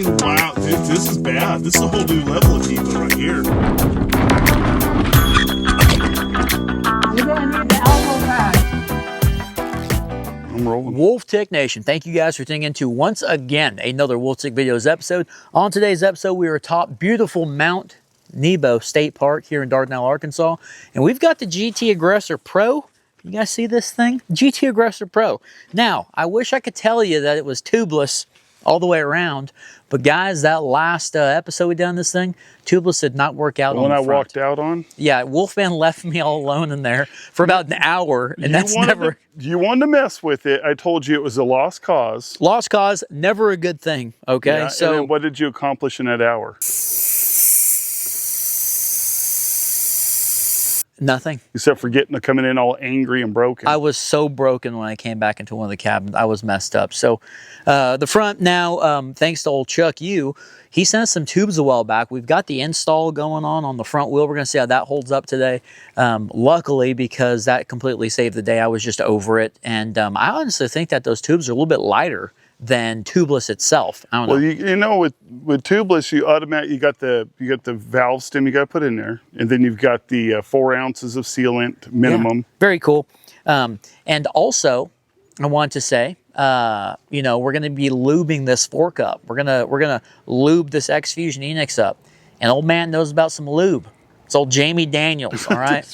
mean, wow, this is bad. This is a whole new level of evil right here. You're going to need the elbow pad. I'm rolling. Wolf Tick Nation, thank you guys for tuning into once again another Wolf Tick Videos episode. On today's episode, we are atop beautiful Mount Nebo State Park here in Dardanelle, Arkansas, and we've got the GT Aggressor Pro. You guys see this thing? GT Aggressor Pro. Now, I wish I could tell you that it was tubeless all the way around, but guys, that last episode we done this thing, tubeless did not work out on the front. One I walked out on? Yeah, Wolfman left me all alone in there for about an hour, and that's never... You wanted to mess with it. I told you it was a lost cause. Lost cause, never a good thing, okay? Yeah, so and then what did you accomplish in that hour? Nothing. Except for coming in all angry and broken. I was so broken when I came back into one of the cabins. I was messed up. So the front now, thanks to old Chuck he sent us some tubes a while back. We've got the install going on the front wheel. We're going to see how that holds up today. Luckily, because that completely saved the day, I was just over it. And I honestly think that those tubes are a little bit lighter than tubeless itself. I don't know. Well, you know, with tubeless, you got the valve stem you got to put in there, and then you've got the 4 ounces of sealant minimum. Yeah, very cool. And also, I want to say, you know, we're going to be lubing this fork up. We're gonna lube this X Fusion Enix up, and old man knows about some lube. It's old Jamie Daniels, all right?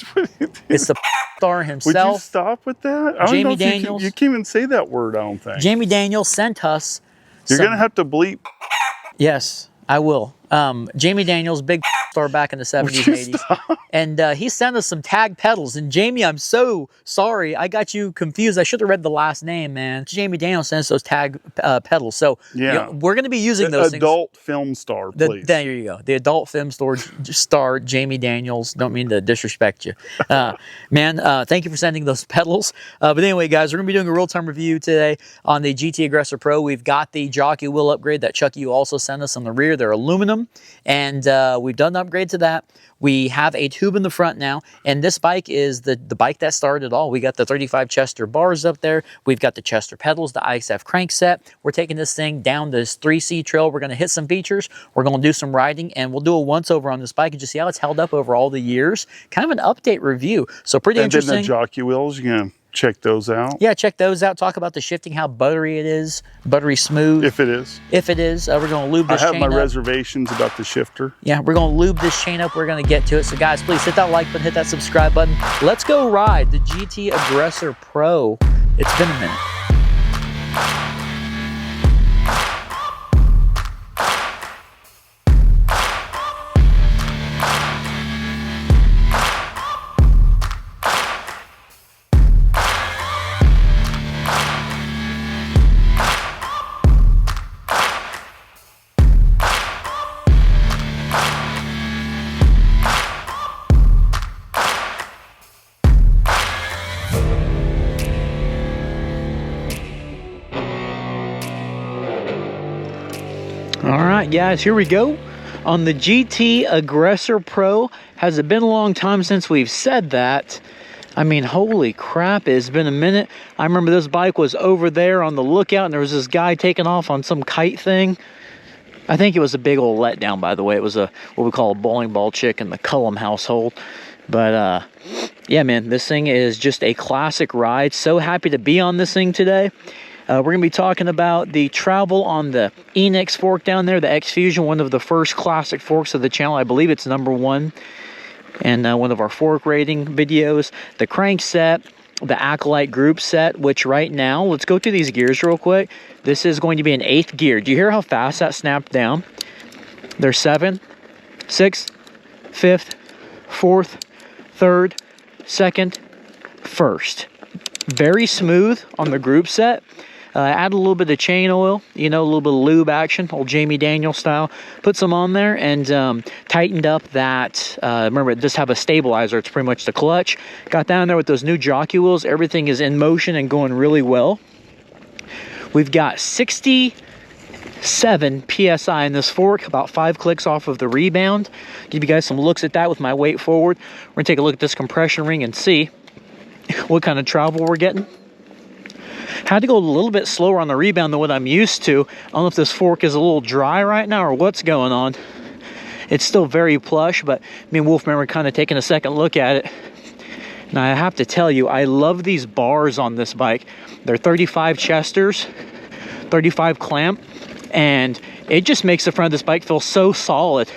It's the star himself. Would you stop with that? I don't Jamie know if Daniels. You can't even say that word, I don't think. Jamie Daniels sent us. You're going to have to bleep. Yes, I will. Jamie Daniels, big star back in the 70s and 80s. And he sent us some tag pedals. And Jamie, I'm so sorry. I got you confused. I should have read the last name, man. Jamie Daniels sent us those tag pedals. So yeah, you know, we're going to be using those adult film star, please. There you go. The adult film star, Jamie Daniels. Don't mean to disrespect you. Man, thank you for sending those pedals. But anyway, guys, we're going to be doing a real-time review today on the GT Aggressor Pro. We've got the Jockey wheel upgrade that Chuck also sent us on the rear. They're aluminum. And we've done an upgrade to that. We have a tube in the front now, and this bike is the bike that started it all. We got the 35 Chester bars up there. We've got the Chester pedals, the Ixf Crankset. We're taking this thing down this 3C trail. We're going to hit some features. We're going to do some riding, and we'll do a once-over on this bike and just see how it's held up over all the years. Kind of an update review. So pretty interesting. And then the Jockey wheels, you're going to check those out. Yeah, check those out. Talk about the shifting, how buttery it is, buttery smooth. If it is. If it is. We're going to lube this chain up. I have my reservations about the shifter. Yeah, we're going to lube this chain up. We're going to get to it. So guys, please hit that like button, hit that subscribe button. Let's go ride the GT Aggressor Pro. It's been a minute. All right, guys, here we go on the GT Aggressor Pro. Has it been a long time since we've said that? I mean, holy crap, it's been a minute. I remember this bike was over there on the lookout, and there was this guy taking off on some kite thing. I think it was a big old letdown, by the way. It was what we call a bowling ball chick in the Cullum household. But, yeah, man, this thing is just a classic ride. So happy to be on this thing today. We're going to be talking about the travel on the Enix fork down there, the X Fusion, one of the first classic forks of the channel. I believe it's #1. And one of our fork rating videos, the Crankset, the Acolyte group set, which right now, let's go through these gears real quick. This is going to be an 8th gear. Do you hear how fast that snapped down? There's 7, 6, 5th, 4th, 3rd, 2nd, 1st. Very smooth on the group set. Add a little bit of chain oil, you know, a little bit of lube action, old Jamie Daniels style. Put some on there and tightened up that, remember, it does have a stabilizer. It's pretty much the clutch. Got down there with those new Jockey wheels. Everything is in motion and going really well. We've got 67 PSI in this fork, about 5 clicks off of the rebound. Give you guys some looks at that with my weight forward. We're going to take a look at this compression ring and see what kind of travel we're getting. Had to go a little bit slower on the rebound than what I'm used to. I don't know if this fork is a little dry right now or what's going on. It's still very plush, but me and Wolfman were kind of taking a second look at it. Now I have to tell you, I love these bars on this bike. They're 35 Chesters, 35 clamp, and it just makes the front of this bike feel so solid.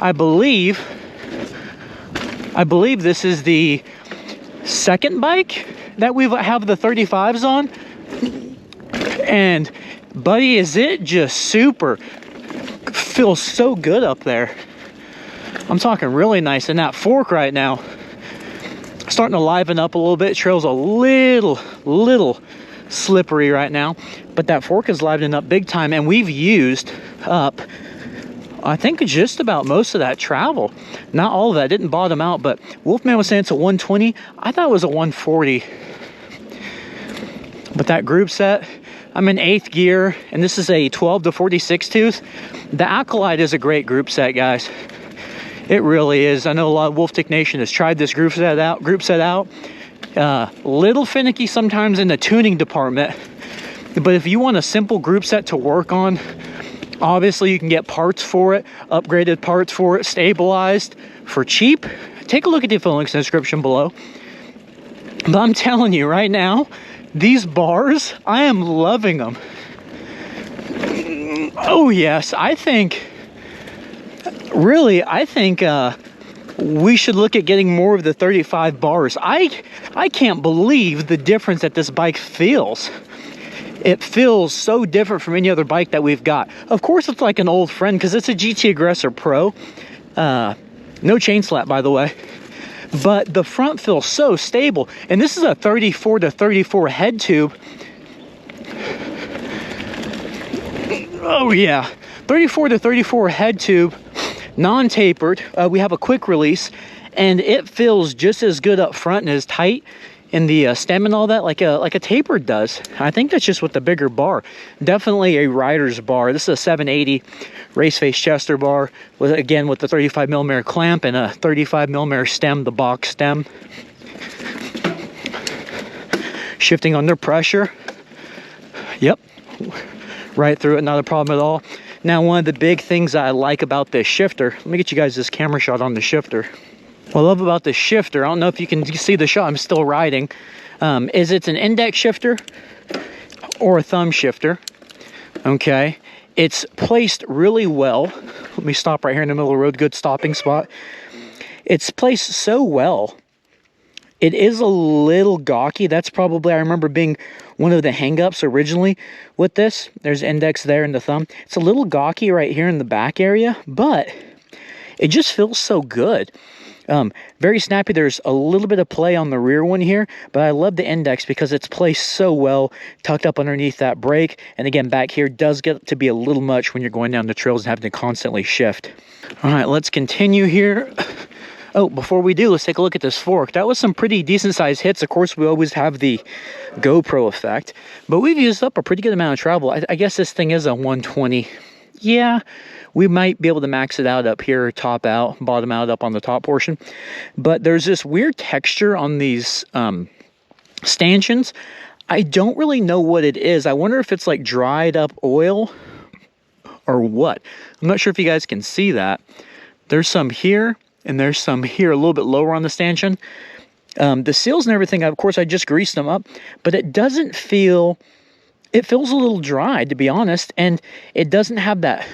I believe this is the second bike that we have the 35s on, and buddy, is it just super, feels so good up there. I'm talking really nice. And that fork right now starting to liven up a little bit. Trail's a little slippery right now, but that fork is livening up big time, and we've used up, I think, just about most of that travel. Not all of that, didn't bottom out, but Wolfman was saying it's a 120. I thought it was a 140. But that group set, I'm in 8th gear, and this is a 12 to 46 tooth. The Acolyte is a great group set, guys. It really is. I know a lot of Wolftick Nation has tried this group set out. Little finicky sometimes in the tuning department, but if you want a simple group set to work on, obviously you can get parts for it, upgraded parts for it, stabilized for cheap. Take a look at the affiliate links in the description below. But I'm telling you right now, these bars, I am loving them. Oh yes, I think we should look at getting more of the 35 bars. I can't believe the difference that this bike feels. It feels so different from any other bike that we've got. Of course, it's like an old friend because it's a GT Aggressor Pro. No chain slap, by the way. But the front feels so stable. And this is a 34 to 34 head tube. Oh yeah, 34 to 34 head tube. Non-tapered. We have a quick release, and it feels just as good up front and as tight in the stem and all that like a tapered does. I think that's just with the bigger bar. Definitely a rider's bar. This is a 780 Raceface Chester bar with, again, with the 35mm clamp and a 35mm stem, the box stem. Shifting under pressure. Yep, right through it, not a problem at all. Now, one of the big things I like about this shifter, let me get you guys this camera shot on the shifter. What I love about this shifter, I don't know if you can see the shot, I'm still riding, is it's an index shifter or a thumb shifter, okay? It's placed really well. Let me stop right here in the middle of the road, good stopping spot. It's placed so well. It is a little gawky. That's probably, I remember, being one of the hang-ups originally with this. There's index there and the thumb. It's a little gawky right here in the back area, but it just feels so good. Very snappy. There's a little bit of play on the rear one here, but I love the index because it's placed so well, tucked up underneath that brake. And again, back here does get to be a little much when you're going down the trails and having to constantly shift. All right, let's continue here. Oh, before we do, let's take a look at this fork. That was some pretty decent sized hits. Of course, we always have the GoPro effect, but we've used up a pretty good amount of travel. I guess this thing is a 120. Yeah, we might be able to max it out up here, top out, bottom out up on the top portion. But there's this weird texture on these stanchions. I don't really know what it is. I wonder if it's like dried up oil or what. I'm not sure if you guys can see that. There's some here. And there's some here a little bit lower on the stanchion. The seals and everything, of course, I just greased them up, but it doesn't feel, it feels a little dry, to be honest, and it doesn't have that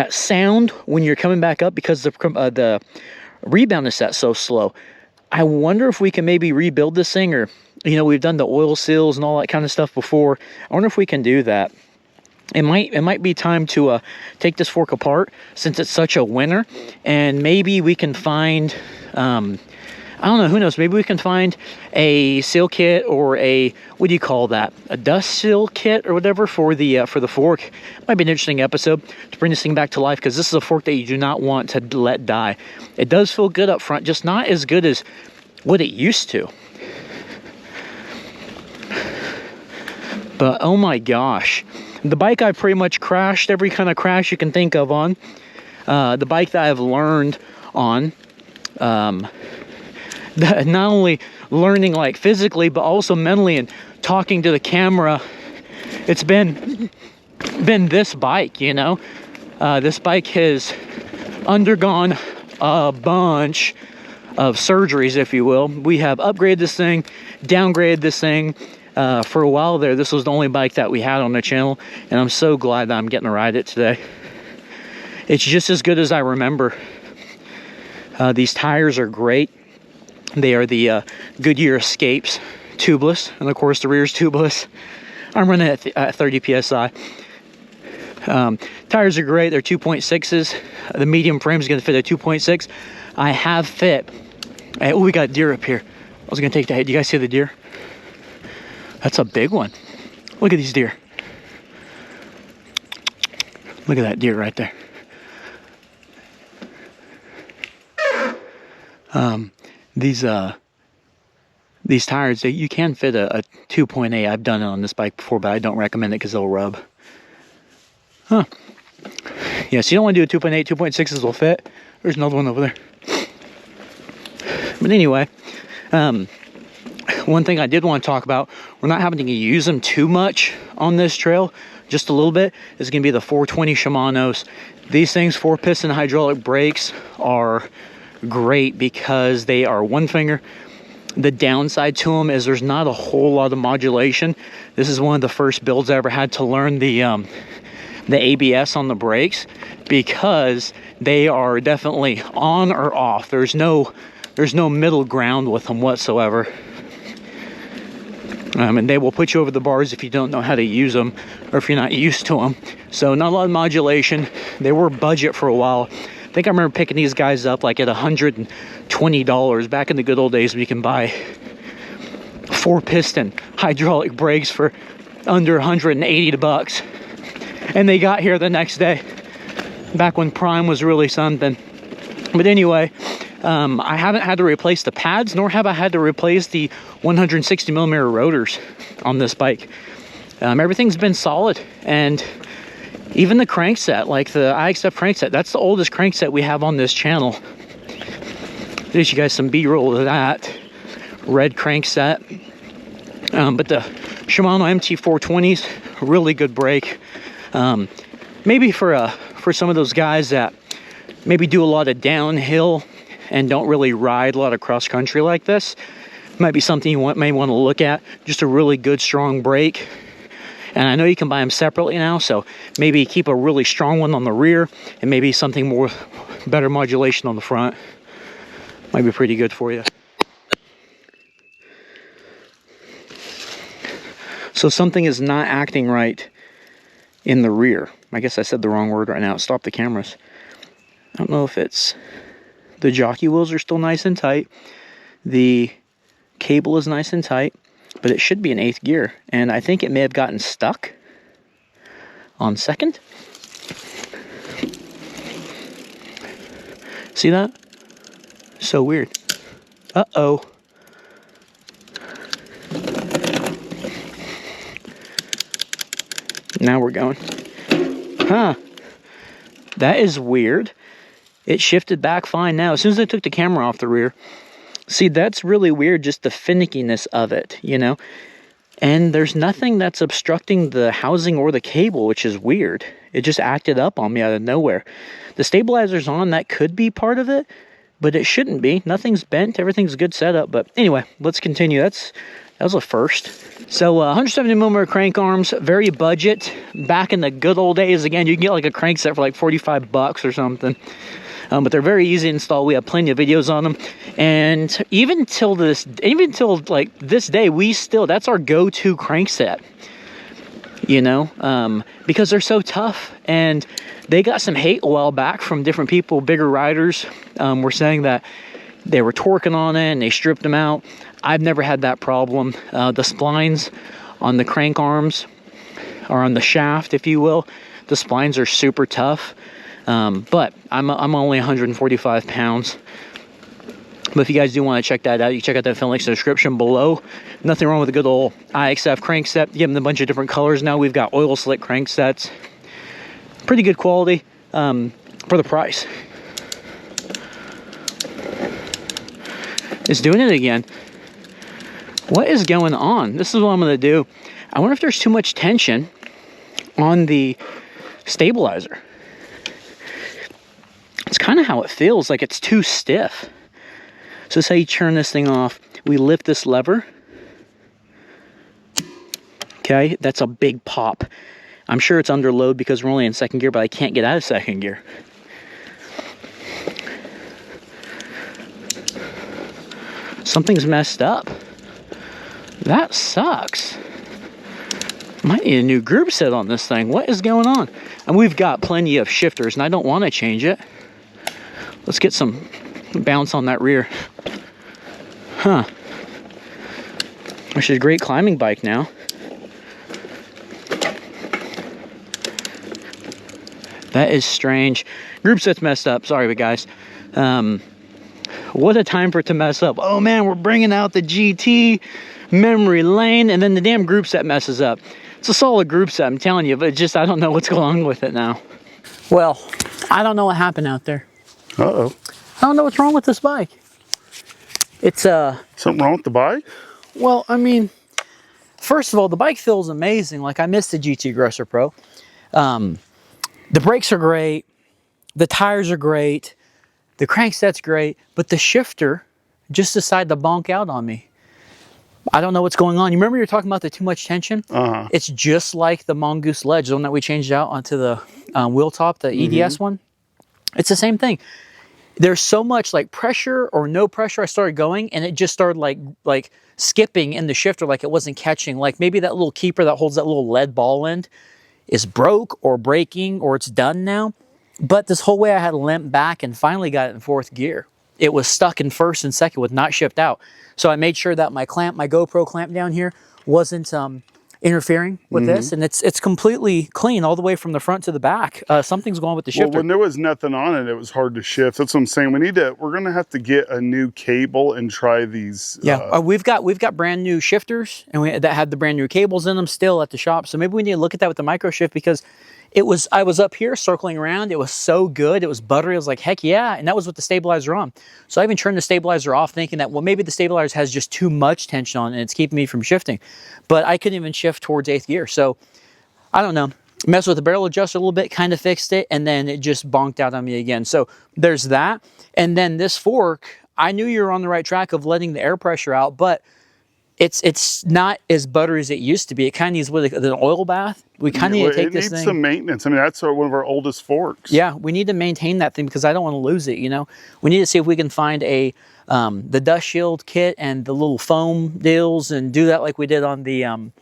sound when you're coming back up because the rebound is set so slow. I wonder if we can maybe rebuild this thing, or, you know, we've done the oil seals and all that kind of stuff before. I wonder if we can do that. It might be time to take this fork apart since it's such a winner, and maybe we can find, I don't know, who knows, maybe we can find a seal kit or a, what do you call that, a dust seal kit or whatever for the fork. Might be an interesting episode to bring this thing back to life, because this is a fork that you do not want to let die. It does feel good up front, just not as good as what it used to. But oh my gosh. The bike I've pretty much crashed, every kind of crash you can think of on. The bike that I've learned on. Not only learning like physically, but also mentally and talking to the camera, it's been this bike, you know. This bike has undergone a bunch of surgeries, if you will. We have upgraded this thing, downgraded this thing. For a while there, this was the only bike that we had on the channel, and I'm so glad that I'm getting to ride it today. It's just as good as I remember. These tires are great. They are the Goodyear Escapes tubeless, and of course the rear is tubeless. I'm running at 30 psi. Tires are great. They're 2.6s. The medium frame is going to fit a 2.6. I have fit. Oh, we got deer up here. I was going to take that. Do you guys see the deer? That's a big one. Look at these deer. Look at that deer right there. These tires, you can fit a 2.8. I've done it on this bike before, but I don't recommend it because they'll rub. Huh. Yeah, so you don't want to do a 2.8. 2.6s will fit. There's another one over there. But anyway, one thing I did want to talk about, we're not having to use them too much on this trail, just a little bit, is going to be the 420 Shimanos. These things, 4-piston hydraulic brakes, are great because they are one finger. The downside to them is there's not a whole lot of modulation. This is one of the first builds I ever had to learn the ABS on the brakes, because they are definitely on or off. There's no middle ground with them whatsoever. And they will put you over the bars if you don't know how to use them, or if you're not used to them. So not a lot of modulation. They were budget for a while. I think I remember picking these guys up like at $120 back in the good old days. We can buy 4-piston hydraulic brakes for under 180 bucks, and they got here the next day, back when Prime was really something. But anyway, I haven't had to replace the pads, nor have I had to replace the 160mm rotors on this bike. Everything's been solid, and even the crankset, like the Ixf Crankset, that's the oldest crankset we have on this channel. There's you guys some B-roll of that red crankset. But the Shimano MT420s, really good brake. Maybe for some of those guys that maybe do a lot of downhill and don't really ride a lot of cross country like this, might be something you may want to look at. Just a really good strong brake. And I know you can buy them separately now, so maybe keep a really strong one on the rear and maybe something more better modulation on the front. Might be pretty good for you. So something is not acting right in the rear. I guess I said the wrong word right now. Stop the cameras. I don't know if it's the jockey wheels are still nice and tight. The cable is nice and tight, but it should be in 8th gear. And I think it may have gotten stuck on 2nd. See that? So weird. Uh-oh. Now we're going. Huh. That is weird. It shifted back fine now. As soon as I took the camera off the rear. See, that's really weird, just the finickiness of it, you know? And there's nothing that's obstructing the housing or the cable, which is weird. It just acted up on me out of nowhere. The stabilizer's on, that could be part of it, but it shouldn't be. Nothing's bent, everything's good setup. But anyway, let's continue. That was a first. So 170mm crank arms, very budget. Back in the good old days, again, you can get like a crankset for like 45 bucks or something. But they're very easy to install. We have plenty of videos on them, and even till like this day, that's our go-to crankset, you know, because they're so tough. And they got some hate a while back from different people, bigger riders, were saying that they were torquing on it and they stripped them out. I've never had that problem. The splines on the crank arms, or on the shaft, if you will, the splines are super tough. But I'm only 145 pounds. But if you guys do want to check that out, you can check out that film link in the description below. Nothing wrong with a good old Ixf crankset. Give them a bunch of different colors now. We've got oil slick cranksets. Pretty good quality for the price. It's doing it again. What is going on? This is what I'm going to do. I wonder if there's too much tension on the stabilizer. It's kind of how it feels, like it's too stiff. So say you turn this thing off, we lift this lever. Okay, that's a big pop. I'm sure it's under load because we're only in second gear, but I can't get out of second gear. Something's messed up. That sucks. Might need a new group set on this thing. What is going on? And we've got plenty of shifters, and I don't want to change it. Let's get some bounce on that rear. Huh. Which is a great climbing bike now. That is strange. Group set's messed up. Sorry, guys. What a time for it to mess up. Oh man, we're bringing out the GT memory lane, and then the damn group set messes up. It's a solid group set, I'm telling you, but just I don't know what's going on with it now. Well, I don't know what happened out there. Uh-oh. I don't know what's wrong with this bike. It's something wrong with the bike? well, I mean, first of all, the bike feels amazing. Like I missed the GT Aggressor Pro. The brakes are great. The tires are great. The crankset's great, but the shifter just decided to bonk out on me. I don't know what's going on. You remember you were talking about the too much tension? Uh-huh. It's just like the Mongoose Ledge, the one that we changed out onto the wheel top, the EDS one. It's the same thing. There's so much like pressure or no pressure. I started going and it just started like skipping in the shifter, like it wasn't catching. Like maybe that little keeper that holds that little lead ball end is broke or breaking or it's done now. But this whole way I had to limp back and finally got it in fourth gear. It was stuck in first and second with not shipped out. So I made sure that my clamp, my GoPro clamp down here wasn't interfering with this. And it's completely clean all the way from the front to the back. Something's going on with the shifter. Well, when there was nothing on it, it was hard to shift. That's what I'm saying. We're going to have to get a new cable and try these. Yeah, we've got brand new shifters and that had the brand new cables in them still at the shop. So maybe we need to look at that with the micro shift because I was up here circling around. It was so good. It was buttery. I was like, heck yeah. And that was with the stabilizer on. So I even turned the stabilizer off thinking that, well, maybe the stabilizer has just too much tension on it and it's keeping me from shifting. But I couldn't even shift towards 8th gear. So I don't know. Messed with the barrel adjuster a little bit, kind of fixed it. And then it just bonked out on me again. So there's that. And then this fork, I knew you were on the right track of letting the air pressure out, but it's not as buttery as it used to be. It kind of needs an oil bath. We kind of need to take this thing. It needs some maintenance. I mean, that's one of our oldest forks. Yeah, we need to maintain that thing because I don't want to lose it, you know. We need to see if we can find the dust shield kit and the little foam deals and do that like we did on the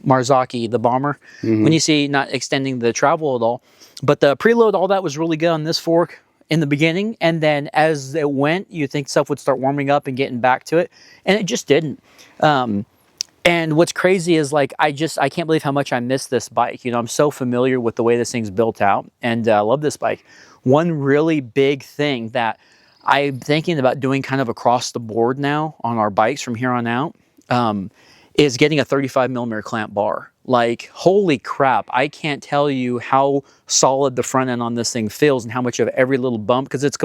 Marzocchi, the bomber. When you see not extending the travel at all. But the preload, all that was really good on this fork in the beginning, and then as it went, you think stuff would start warming up and getting back to it, and it just didn't. And what's crazy is like I can't believe how much I miss this bike. You know, I'm so familiar with the way this thing's built out, and I love this bike. One really big thing that I'm thinking about doing kind of across the board now on our bikes from here on out is getting a 35mm clamp bar. Like, holy crap, I can't tell you how solid the front end on this thing feels and how much of every little bump, because it's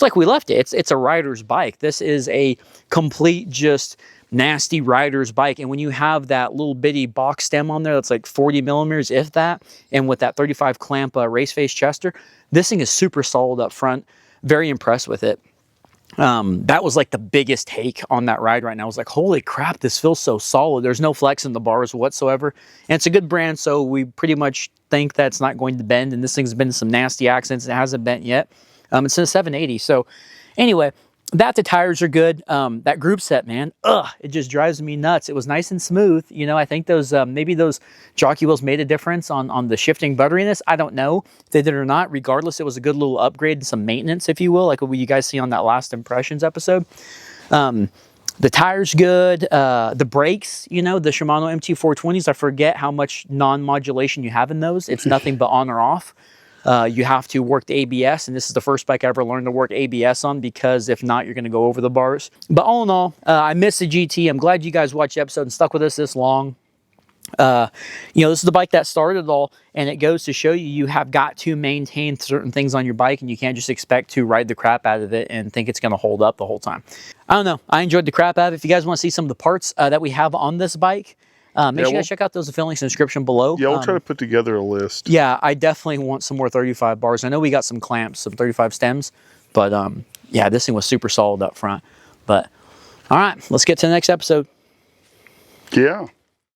like we left it. It's a rider's bike. This is a complete just nasty rider's bike. And when you have that little bitty box stem on there that's like 40mm, if that, and with that 35 clamp Raceface Chester, this thing is super solid up front. Very impressed with it. That was like the biggest take on that ride right now. I was like, holy crap, this feels so solid. There's no flex in the bars whatsoever. And it's a good brand, so we pretty much think that it's not going to bend. And this thing's been some nasty accidents. It hasn't bent yet. It's in a 780. So anyway, the tires are good. That group set, man, it just drives me nuts. It was nice and smooth. You know, I think those maybe those jockey wheels made a difference on the shifting butteriness. I don't know if they did or not. Regardless, it was a good little upgrade and some maintenance, if you will, like what you guys see on that last impressions episode. The tires good. The brakes, you know, the Shimano MT420s, I forget how much non-modulation you have in those. It's nothing but on or off. You have to work the ABS, and this is the first bike I ever learned to work ABS on, because if not, you're going to go over the bars. But all in all, I miss the GT. I'm glad you guys watched the episode and stuck with us this long. You know, this is the bike that started it all, and it goes to show you you have got to maintain certain things on your bike, and you can't just expect to ride the crap out of it and think it's going to hold up the whole time. I don't know. I enjoyed the crap out of it. If you guys want to see some of the parts that we have on this bike, make sure you guys check out those affiliate links in the description below. Yeah, we'll try to put together a list. Yeah, I definitely want some more 35 bars. I know we got some clamps, some 35 stems, but yeah, this thing was super solid up front. But all right, let's get to the next episode. Yeah.